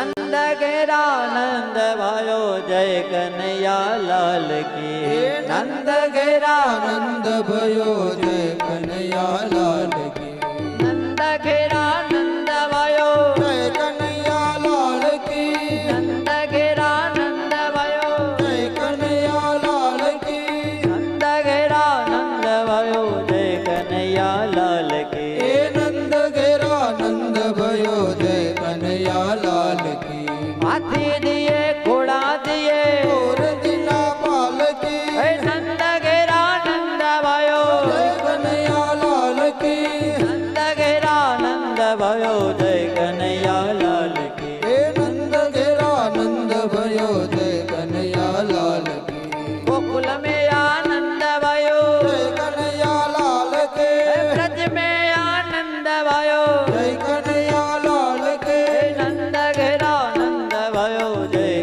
नंद घेरानंद भयो जय कन्हैया लाल की नंद घेरानंद भयो जय कन्हैया लाल की नंद घेरानंद भयो जय कन्हैया लाल की नंद घेरानंद भयो जय कन्हैया लाल की नंद घेरानंद भयो जय कन्हैया लाल की नंद घेरानंद भयो जय कन्हैया लाल की हाथी दिए घोड़ा दिए और दिना पाल की नंद घेरानंद भयो जय कन्हैया लाल की नंद घेरानंद भयो जय कन्हैया लाल की नंद घेरानंद भयो जय कन्हैया लाल की गोकुल में आनंद भयो जय कन्हैया लाल के ब्रज में आनंद भयो जय कन्हैया लाल के नंद घेरानंद भयो जय